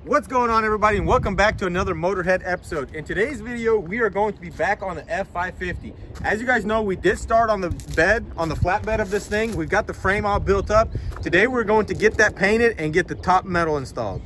What's going on, everybody, and welcome back to another Motorhead episode. In today's video, we are going to be back on the F550. As you guys know, we did start on the bed, on the flatbed of this thing. We've got the frame all built up. Today, we're going to get that painted and get the top metal installed.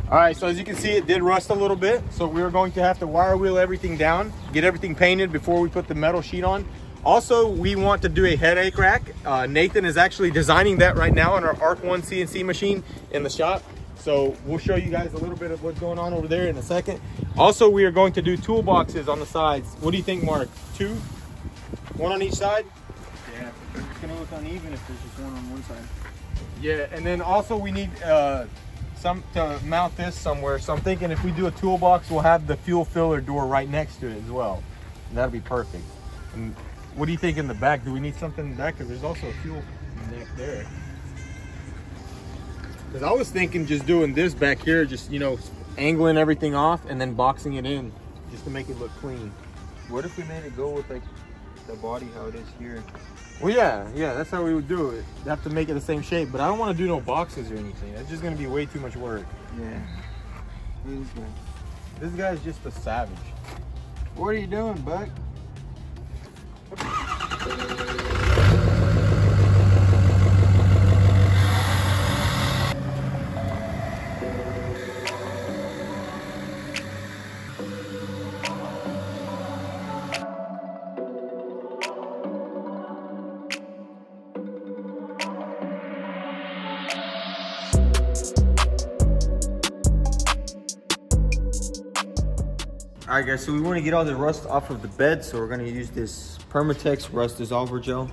All right, so as you can see, it did rust a little bit. So we're going to have to wire wheel everything down, get everything painted before we put the metal sheet on. Also, we want to do a headache rack. Nathan is actually designing that right now on our ARC-1 CNC machine in the shop. So we'll show you guys a little bit of what's going on over there in a second. Also, we are going to do toolboxes on the sides. What do you think, Mark? Two? One on each side? Yeah, it's gonna look uneven if there's just one on one side. Yeah, and then also we need to mount this somewhere. So I'm thinking if we do a toolbox, we'll have the fuel filler door right next to it as well. And that'll be perfect. And what do you think in the back? Do we need something in the back? Because there's also a fuel neck there. Because I was thinking just doing this back here, just, you know, angling everything off and then boxing it in just to make it look clean. What if we made it go with like the body how it is here? Well, yeah, that's how we would do it. You have to make it the same shape, but I don't want to do no boxes or anything. That's just going to be way too much work. Yeah. This guy's just a savage. What are you doing, Buck? All right, guys, so we want to get all the rust off of the bed, so we're going to use this Permatex rust dissolver gel.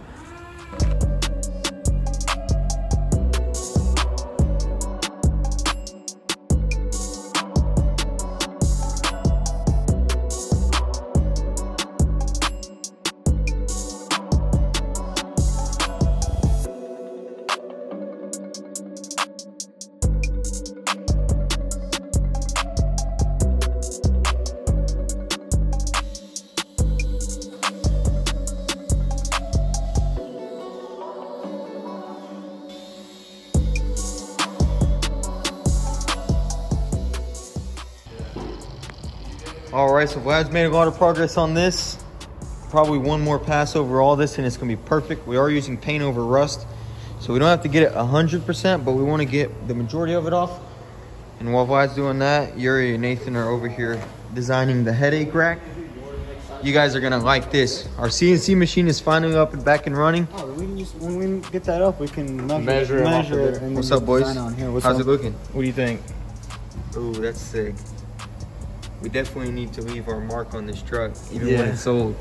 All right, so Vlad's made a lot of progress on this. Probably one more pass over all this and it's gonna be perfect. We are using paint over rust, so we don't have to get it 100%, but we wanna get the majority of it off. And while Vlad's doing that, Yuri and Nathan are over here designing the headache rack. You guys are gonna like this. Our CNC machine is finally up and back and running. Oh, we can just, when we get that up, we can measure it. And what's up, boys? On here. How's it looking? What do you think? Ooh, that's sick. We definitely need to leave our mark on this truck, even when it's sold.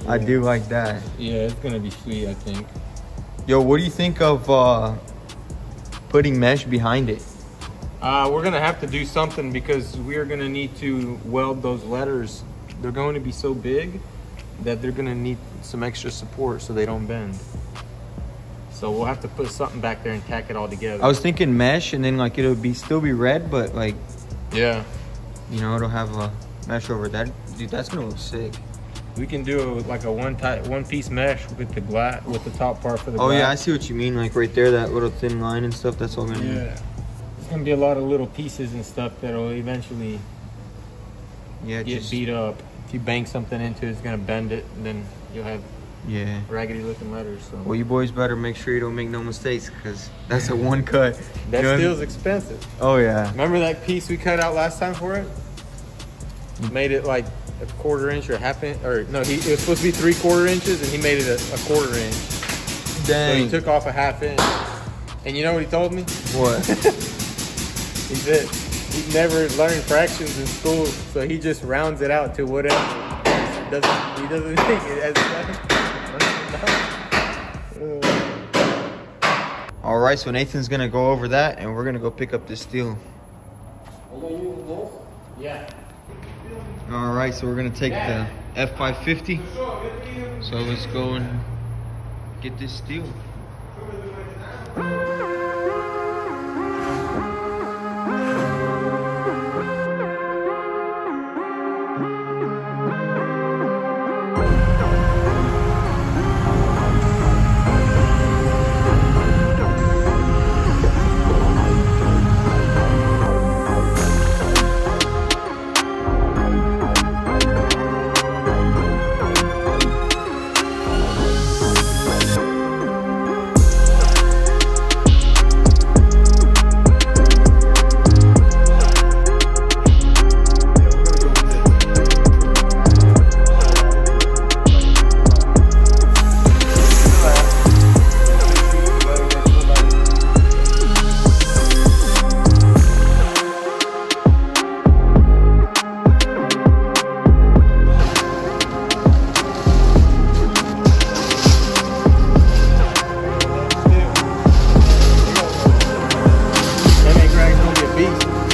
I do like that. Yeah, it's gonna be sweet, I think. Yo, what do you think of putting mesh behind it? We're gonna have to do something because we are gonna need to weld those letters. They're going to be so big that they're gonna need some extra support so they don't bend. So we'll have to put something back there and tack it all together. I was thinking mesh, and then like it'll still be red, but like, yeah, you know, it'll have a mesh over that. Dude, that's gonna look sick. We can do like a one piece mesh with the glass, with the top part for the glass. Oh yeah, I see what you mean. Like right there, that little thin line and stuff. That's all gonna be. It's gonna be a lot of little pieces and stuff that'll eventually get beat up. If you bang something into it, it's gonna bend it, and then you'll have raggedy looking letters. So. Well, you boys better make sure you don't make no mistakes, because that's a one cut. That steel's expensive. Oh yeah. Remember that piece we cut out last time for it? Made it like a 1/4 inch or 1/2 inch, or no, it was supposed to be 3/4 inches, and he made it a 1/4 inch. Dang. So he took off a 1/2 inch. And you know what he told me? What? He said he never learned fractions in school, so he just rounds it out to whatever. He doesn't think it has. All right, so Nathan's gonna go over that, and we're gonna go pick up this steel. Yeah. All right, so we're gonna take the F550. So let's go and get this steel.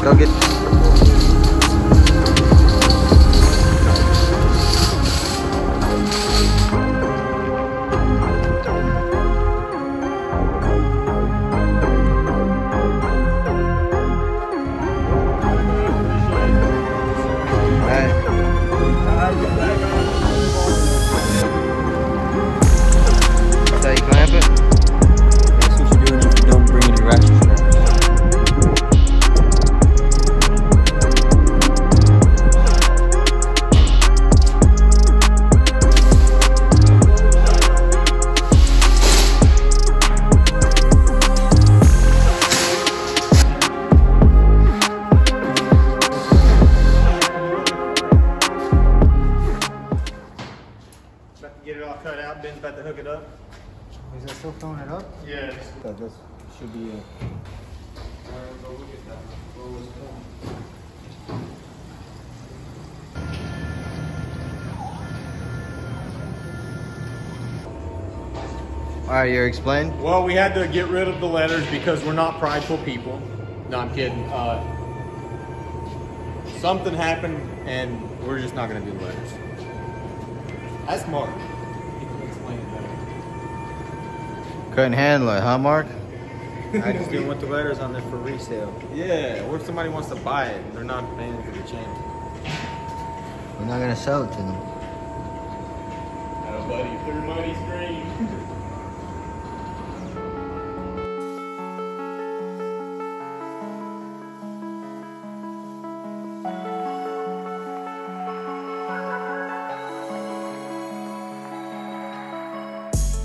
Go get Get it all cut out. Ben's about to hook it up. Is that still throwing it up? Yeah. This should be All right, you explain. Well, we had to get rid of the letters because we're not prideful people. No, I'm kidding. Something happened and we're just not going to do the letters. That's Mark. He can explain it better. Couldn't handle it, huh, Mark? I just didn't want the letters on there for resale. Yeah, or if somebody wants to buy it, they're not paying for the channel. We're not gonna sell it to them. Oh, buddy, through money screen.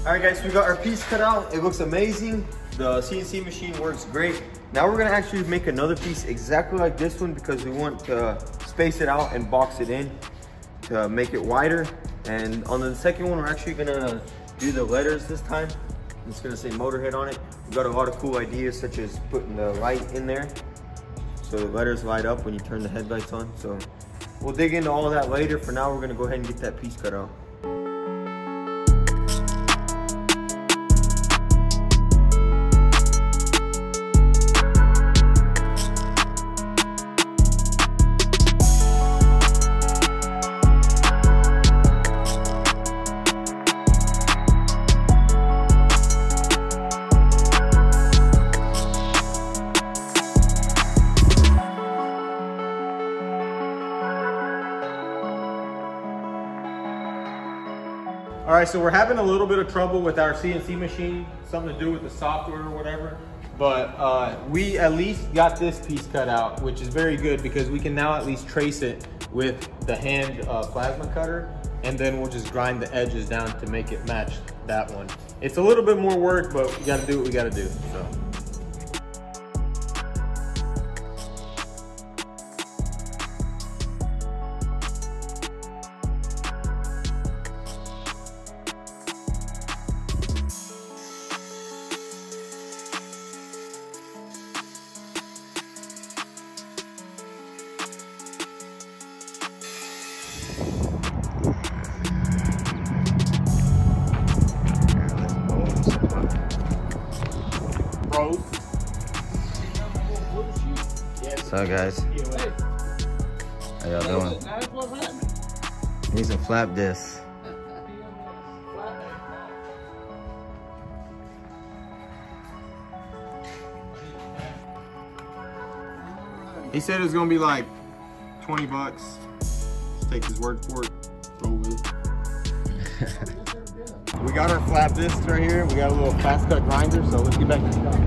All right, guys, we got our piece cut out. It looks amazing. The CNC machine works great. Now we're gonna actually make another piece exactly like this one because we want to space it out and box it in to make it wider. And on the second one, we're actually gonna do the letters this time. It's gonna say Motorhead on it. We got a lot of cool ideas, such as putting the light in there so the letters light up when you turn the headlights on. So we'll dig into all of that later. For now, we're gonna go ahead and get that piece cut out. All right, so we're having a little bit of trouble with our CNC machine, something to do with the software or whatever. But we at least got this piece cut out, which is very good because we can now at least trace it with the hand plasma cutter, and then we'll just grind the edges down to make it match that one. It's a little bit more work, but we gotta do what we gotta do, so. What's up, guys? How y'all doing? Need some flap discs. He said it was gonna be like 20 bucks. Let's take his word for it. Roll with it. We got our flap discs right here. We got a little fast cut grinder, so let's get back to the shop.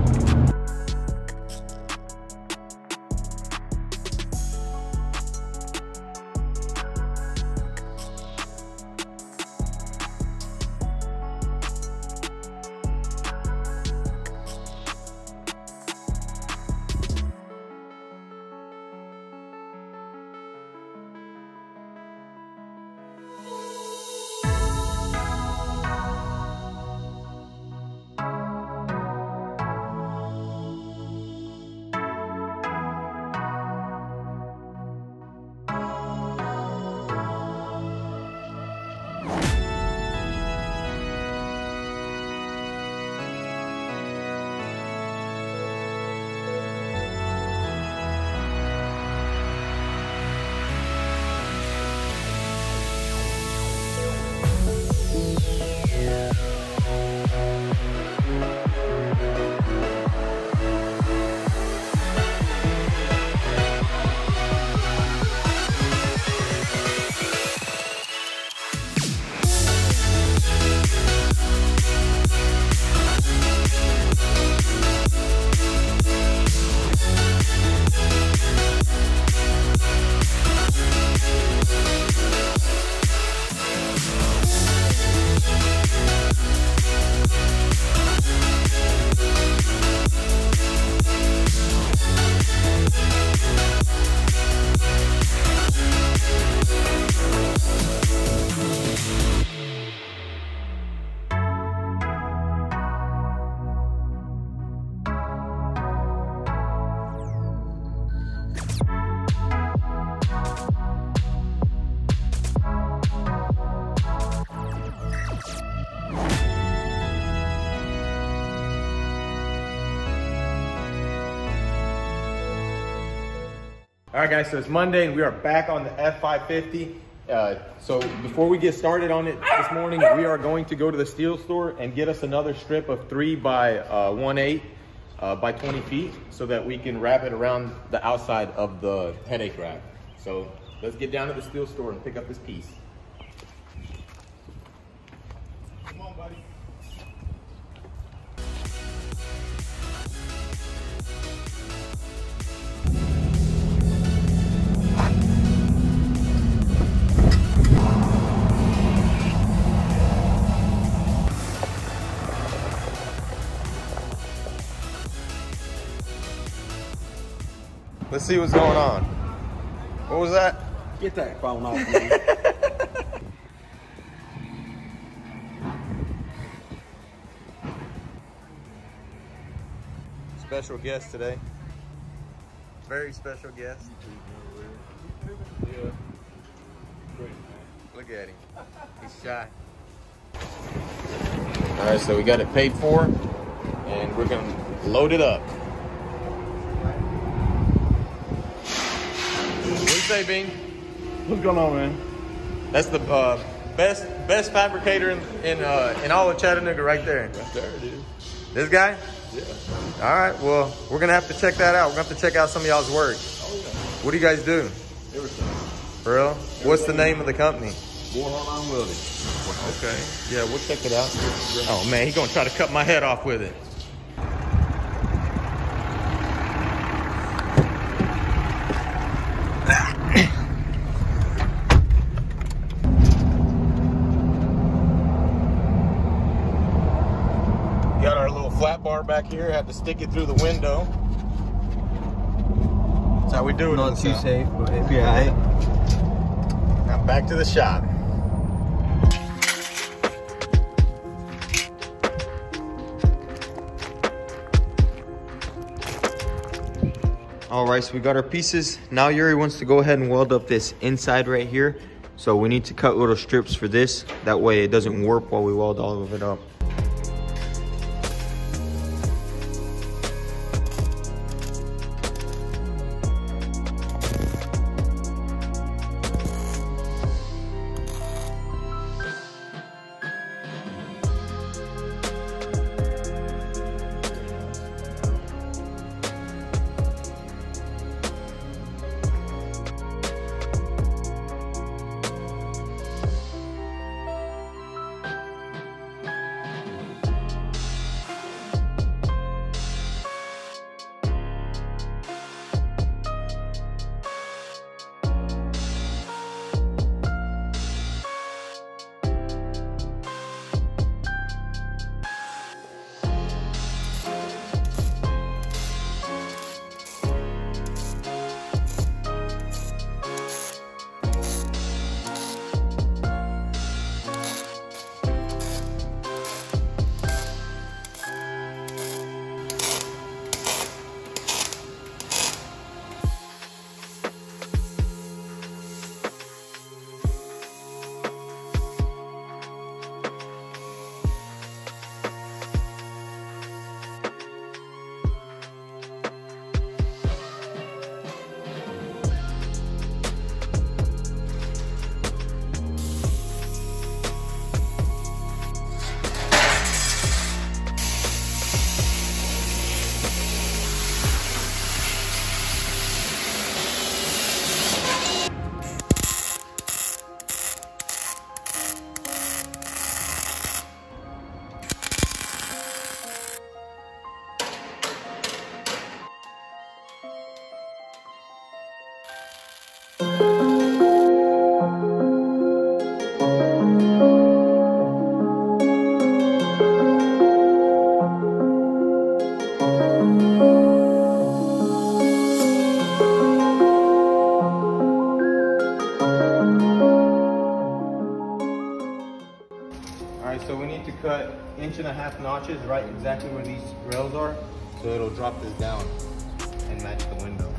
All right, guys, so it's Monday and we are back on the F550. So before we get started on it this morning, we are going to go to the steel store and get us another strip of 3 by 1/8 by 20 feet so that we can wrap it around the outside of the headache rack. So let's get down to the steel store and pick up this piece. Come on, buddy. Let's see what's going on. What was that? Get that phone off me. Special guest today. Very special guest. Yeah. Great, man. Look at him. He's shy. All right, so we got it paid for, and we're gonna load it up. What do you say, Bing? What's going on, man? That's the best fabricator in all of Chattanooga, right there. Right there it is. This guy? Yeah. All right. Well, we're gonna have to check that out. We're gonna have to check out some of y'all's work. Oh yeah. What do you guys do? Everything. For real? What's the name of the company? Motorhead welding. Okay. Yeah, we'll check it out. Oh man, he's gonna try to cut my head off with it. Got our little flat bar back here. Had to stick it through the window. That's how we do it. Not too safe, but it'll be alright. Now back to the shop. All right, so we got our pieces. Now Yuri wants to go ahead and weld up this inside right here. So we need to cut little strips for this. That way it doesn't warp while we weld all of it up. right, so we need to cut 1.5 notches right exactly where these rails are, so it'll drop this down and match the window.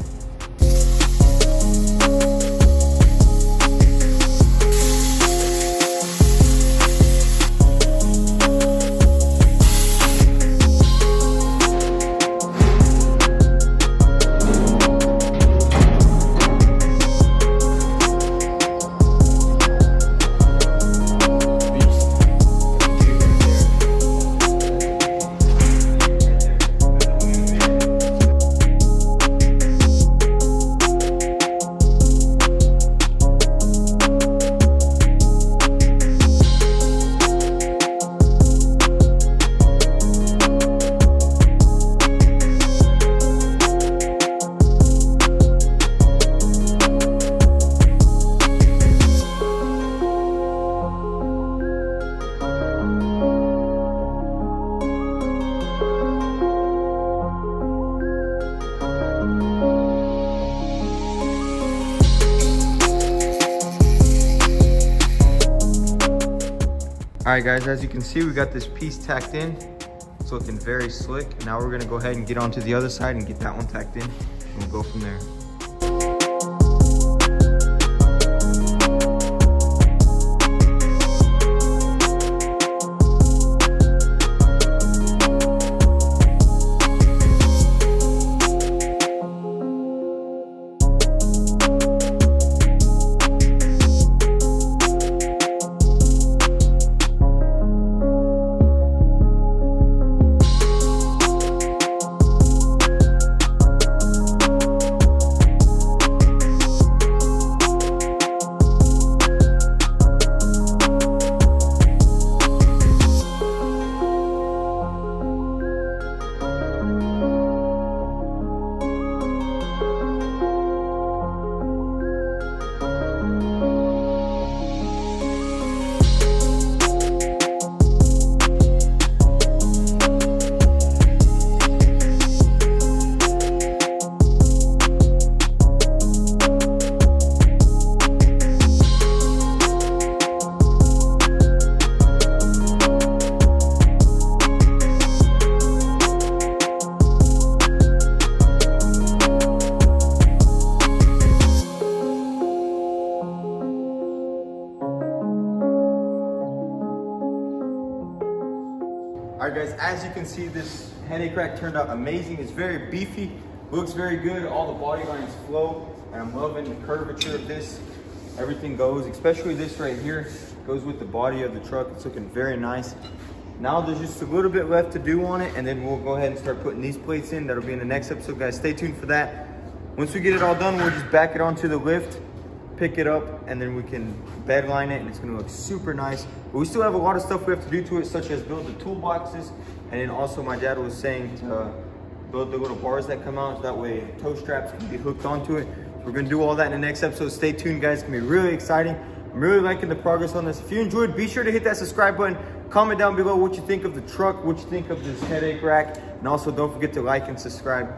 All right guys, as you can see, we got this piece tacked in. It's looking very slick. Now we're gonna go ahead and get onto the other side and get that one tacked in, and we'll go from there. All right guys, as you can see, this headache rack turned out amazing. It's very beefy, looks very good. All the body lines flow, and I'm loving the curvature of this. Everything goes, especially this right here, goes with the body of the truck. It's looking very nice. Now there's just a little bit left to do on it, and then we'll go ahead and start putting these plates in. That'll be in the next episode, guys. Stay tuned for that. Once we get it all done, we'll just back it onto the lift, pick it up, and then we can bed line it, and it's gonna look super nice. But we still have a lot of stuff we have to do to it, such as build the toolboxes, and then also my dad was saying to build the little bars that come out, so that way toe straps can be hooked onto it. So we're gonna do all that in the next episode. Stay tuned, guys. It's gonna be really exciting. I'm really liking the progress on this. If you enjoyed, be sure to hit that subscribe button. Comment down below what you think of the truck, what you think of this headache rack, and also don't forget to like and subscribe.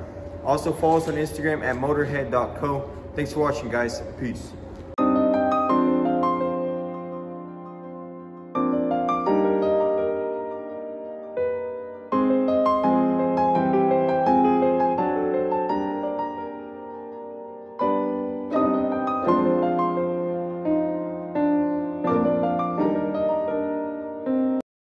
Also follow us on Instagram at motorhead.co. Thanks for watching, guys. Peace.